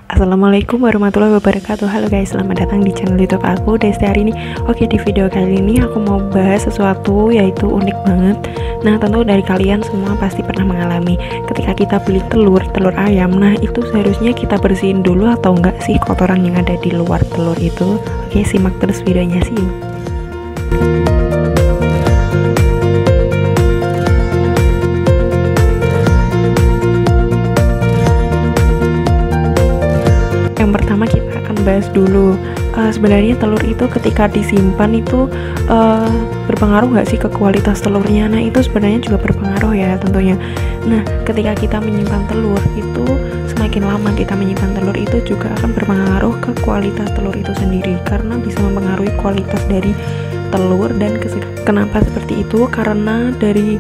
Assalamualaikum warahmatullahi wabarakatuh. Halo guys, selamat datang di channel YouTube aku Desti hari ini. Oke, di video kali ini aku mau bahas sesuatu yaitu unik banget. Nah, tentu dari kalian semua pasti pernah mengalami ketika kita beli telur ayam. Nah, itu seharusnya kita bersihin dulu atau enggak sih kotoran yang ada di luar telur itu? Oke, simak terus videonya sih. Yang pertama kita akan bahas dulu sebenarnya telur itu ketika disimpan itu berpengaruh nggak sih ke kualitas telurnya. Nah, itu sebenarnya juga berpengaruh ya tentunya. Nah, ketika kita menyimpan telur itu, semakin lama kita menyimpan telur itu juga akan berpengaruh ke kualitas telur itu sendiri, karena bisa mempengaruhi kualitas dari telur. Dan kenapa seperti itu? Karena dari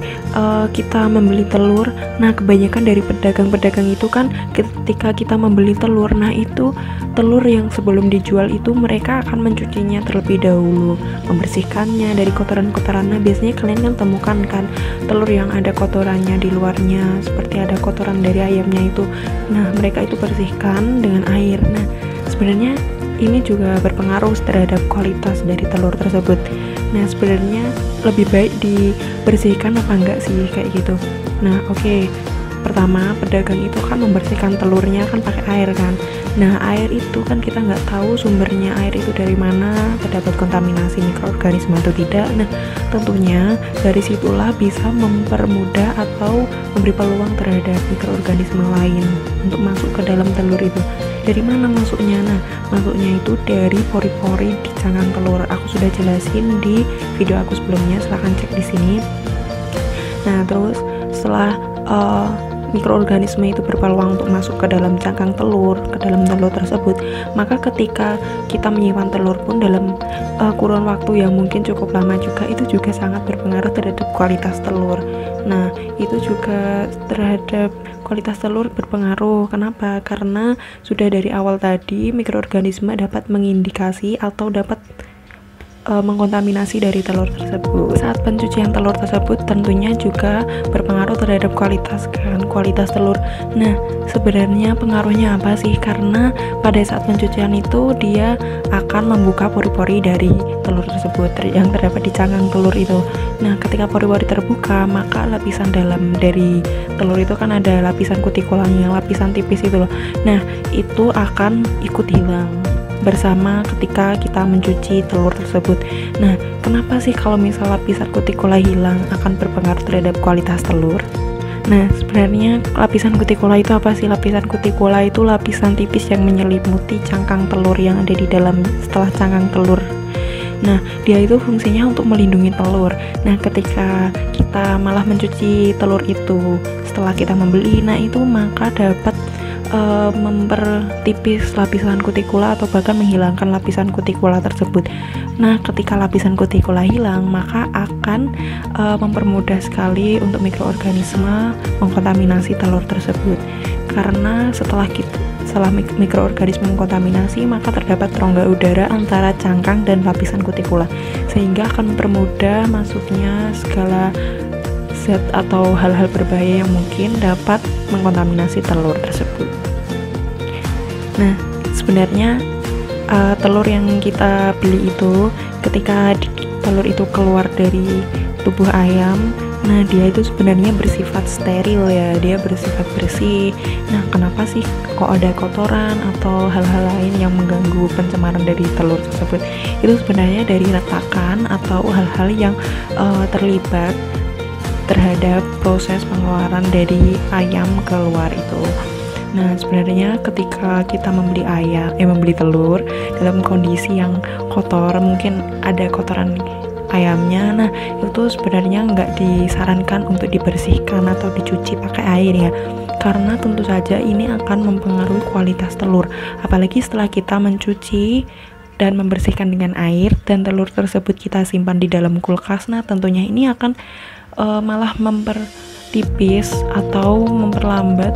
kita membeli telur, nah kebanyakan dari pedagang-pedagang itu kan ketika kita membeli telur, nah itu telur yang sebelum dijual itu mereka akan mencucinya terlebih dahulu, membersihkannya dari kotoran-kotoran. Nah, biasanya kalian kan temukan kan telur yang ada kotorannya di luarnya, seperti ada kotoran dari ayamnya itu. Nah, mereka itu bersihkan dengan air. Nah, sebenarnya ini juga berpengaruh terhadap kualitas dari telur tersebut. Nah, sebenarnya lebih baik dibersihkan apa enggak sih kayak gitu. Nah, oke. Pertama, pedagang itu kan membersihkan telurnya kan pakai air kan. Nah, air itu kan kita nggak tahu sumbernya air itu dari mana, terdapat kontaminasi mikroorganisme atau tidak. Nah, tentunya dari situlah bisa mempermudah atau memberi peluang terhadap mikroorganisme lain untuk masuk ke dalam telur itu. Dari mana masuknya? Nah, masuknya itu dari pori-pori di cangkang telur. Aku sudah jelasin di video aku sebelumnya, silahkan cek di sini. Nah, terus setelah mikroorganisme itu berpeluang untuk masuk ke dalam cangkang telur, ke dalam telur tersebut, maka ketika kita menyimpan telur pun dalam kurun waktu yang mungkin cukup lama juga, itu juga sangat berpengaruh terhadap kualitas telur. Nah, itu juga terhadap kualitas telur berpengaruh. Kenapa? Karena sudah dari awal tadi mikroorganisme dapat mengindikasi atau dapat mengkontaminasi dari telur tersebut. Saat pencucian telur tersebut tentunya juga berpengaruh terhadap kualitas telur. Nah, sebenarnya pengaruhnya apa sih? Karena pada saat pencucian itu dia akan membuka pori-pori dari telur tersebut yang terdapat di cangkang telur itu. Nah, ketika pori-pori terbuka, maka lapisan dalam dari telur itu kan ada lapisan kutikulanya, lapisan tipis itu loh. Nah, itu akan ikut hilang bersama ketika kita mencuci telur tersebut. Nah, kenapa sih kalau misal lapisan kutikula hilang akan berpengaruh terhadap kualitas telur? Nah, sebenarnya lapisan kutikula itu apa sih? Lapisan kutikula itu lapisan tipis yang menyelimuti cangkang telur yang ada di dalam setelah cangkang telur. Nah, dia itu fungsinya untuk melindungi telur. Nah, ketika kita malah mencuci telur itu setelah kita membeli, nah itu maka dapat mempertipis lapisan kutikula atau bahkan menghilangkan lapisan kutikula tersebut. Nah, ketika lapisan kutikula hilang, maka akan mempermudah sekali untuk mikroorganisme mengkontaminasi telur tersebut. Karena setelah mikroorganisme mengkontaminasi, maka terdapat rongga udara antara cangkang dan lapisan kutikula, sehingga akan mempermudah masuknya segala zat atau hal-hal berbahaya yang mungkin dapat mengkontaminasi telur tersebut. Nah, sebenarnya telur yang kita beli itu ketika telur itu keluar dari tubuh ayam, nah dia itu sebenarnya bersifat steril ya, dia bersifat bersih. Nah, kenapa sih kok ada kotoran atau hal-hal lain yang mengganggu pencemaran dari telur tersebut? Itu sebenarnya dari retakan atau hal-hal yang terlibat terhadap proses pengeluaran dari ayam keluar itu. Nah, sebenarnya ketika kita membeli telur dalam kondisi yang kotor, mungkin ada kotoran ayamnya, nah itu sebenarnya nggak disarankan untuk dibersihkan atau dicuci pakai air ya, karena tentu saja ini akan mempengaruhi kualitas telur. Apalagi setelah kita mencuci dan membersihkan dengan air dan telur tersebut kita simpan di dalam kulkas, nah tentunya ini akan malah mempertipis atau memperlambat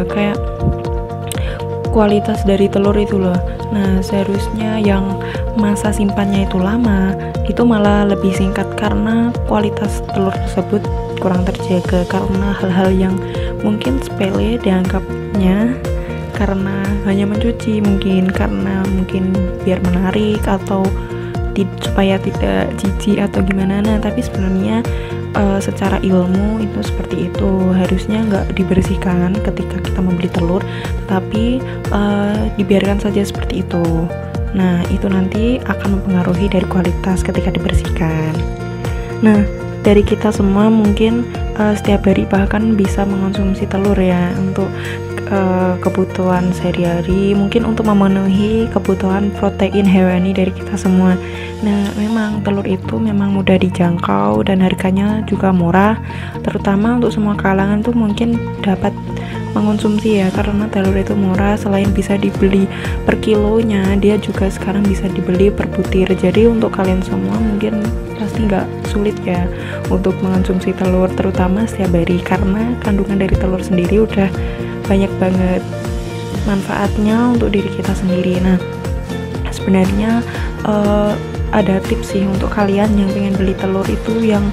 kayak kualitas dari telur itu loh. Nah, seharusnya yang masa simpannya itu lama, itu malah lebih singkat karena kualitas telur tersebut kurang terjaga karena hal-hal yang mungkin sepele dianggapnya karena hanya mencuci, mungkin karena biar menarik atau supaya tidak jijik atau gimana. Nah tapi sebenarnya secara ilmu itu seperti itu, harusnya nggak dibersihkan ketika kita membeli telur, tapi dibiarkan saja seperti itu. Nah itu nanti akan mempengaruhi dari kualitas ketika dibersihkan. Nah dari kita semua mungkin setiap hari bahkan bisa mengonsumsi telur ya untuk kebutuhan sehari-hari, mungkin untuk memenuhi kebutuhan protein hewani dari kita semua. Nah memang telur itu memang mudah dijangkau dan harganya juga murah, terutama untuk semua kalangan tuh mungkin dapat mengonsumsi ya, karena telur itu murah. Selain bisa dibeli per kilonya, dia juga sekarang bisa dibeli per butir. Jadi untuk kalian semua mungkin pasti nggak sulit ya untuk mengonsumsi telur, terutama setiap hari, karena kandungan dari telur sendiri udah banyak banget manfaatnya untuk diri kita sendiri. Nah sebenarnya ada tips sih untuk kalian yang pengen beli telur itu yang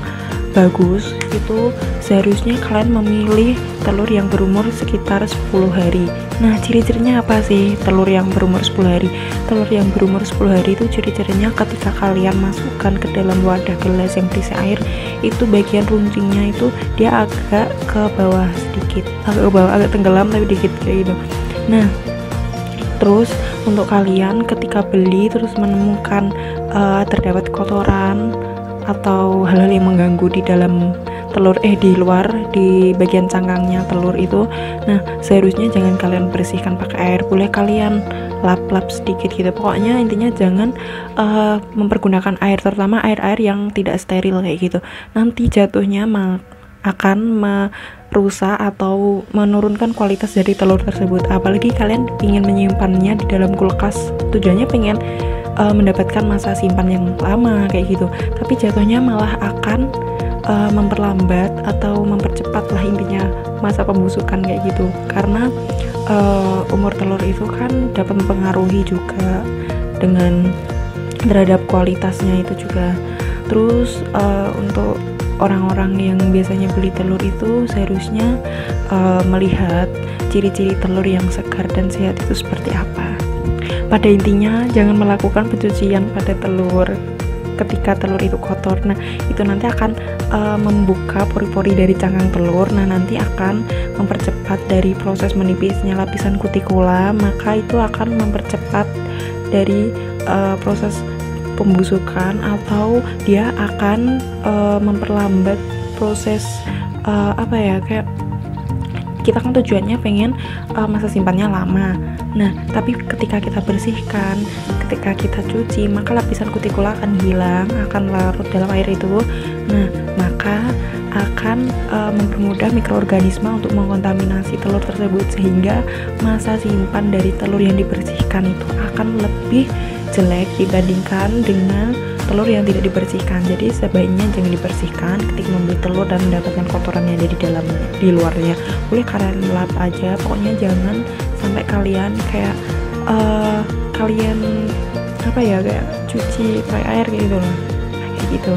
bagus. Itu seharusnya kalian memilih telur yang berumur sekitar 10 hari. Nah ciri-cirinya apa sih telur yang berumur 10 hari? Telur yang berumur 10 hari itu ciri-cirinya ketika kalian masukkan ke dalam wadah gelas yang berisi air, itu bagian runcingnya itu dia agak ke bawah sedikit, agak tenggelam tapi dikit kayak gitu. Nah terus untuk kalian ketika beli terus menemukan terdapat kotoran atau hal-hal yang mengganggu di dalam telur di luar, di bagian cangkangnya telur itu, nah seharusnya jangan kalian bersihkan pakai air, boleh kalian lap-lap sedikit gitu. Pokoknya intinya jangan mempergunakan air, terutama air-air yang tidak steril kayak gitu. Nanti jatuhnya akan merusak atau menurunkan kualitas dari telur tersebut. Apalagi kalian ingin menyimpannya di dalam kulkas, tujuannya pengen mendapatkan masa simpan yang lama kayak gitu, tapi jatuhnya malah akan memperlambat atau mempercepat lah intinya masa pembusukan kayak gitu, karena umur telur itu kan dapat mempengaruhi juga dengan terhadap kualitasnya itu juga. Terus untuk orang-orang yang biasanya beli telur itu seharusnya melihat ciri-ciri telur yang segar dan sehat itu seperti apa. Pada intinya jangan melakukan pencucian pada telur ketika telur itu kotor. Nah itu nanti akan membuka pori-pori dari cangkang telur. Nah nanti akan mempercepat dari proses menipisnya lapisan kutikula, maka itu akan mempercepat dari proses pembusukan, atau dia akan memperlambat proses kayak kita kan tujuannya pengen masa simpannya lama. Nah tapi ketika kita bersihkan, ketika kita cuci, maka lapisan kutikula akan hilang, akan larut dalam air itu. Nah maka akan mempermudah mikroorganisme untuk mengkontaminasi telur tersebut, sehingga masa simpan dari telur yang dibersihkan itu akan lebih jelek dibandingkan dengan telur yang tidak dibersihkan. Jadi sebaiknya jangan dibersihkan ketika membeli telur dan mendapatkan kotoran yang ada di dalamnya, di luarnya. Boleh kalian lap aja, pokoknya jangan sampai kalian kayak kayak cuci pakai air kayak gitu loh, kayak gitu.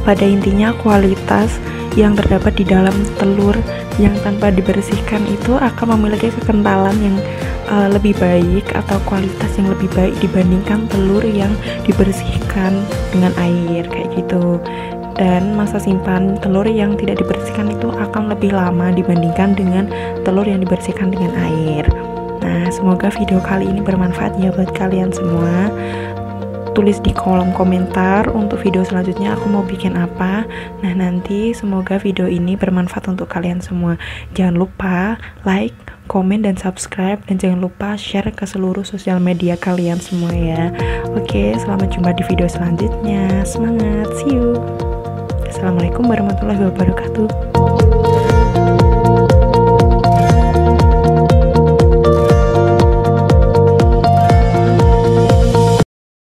Pada intinya kualitas yang terdapat di dalam telur yang tanpa dibersihkan itu akan memiliki kekentalan yang lebih baik atau kualitas yang lebih baik dibandingkan telur yang dibersihkan dengan air kayak gitu. Dan masa simpan telur yang tidak dibersihkan itu akan lebih lama dibandingkan dengan telur yang dibersihkan dengan air. Nah semoga video kali ini bermanfaat ya buat kalian semua. Tulis di kolom komentar untuk video selanjutnya aku mau bikin apa. Nah nanti semoga video ini bermanfaat untuk kalian semua. Jangan lupa like, komen, dan subscribe, dan jangan lupa share ke seluruh sosial media kalian semua ya. Oke, selamat jumpa di video selanjutnya. Semangat, see you. Assalamualaikum warahmatullahi wabarakatuh.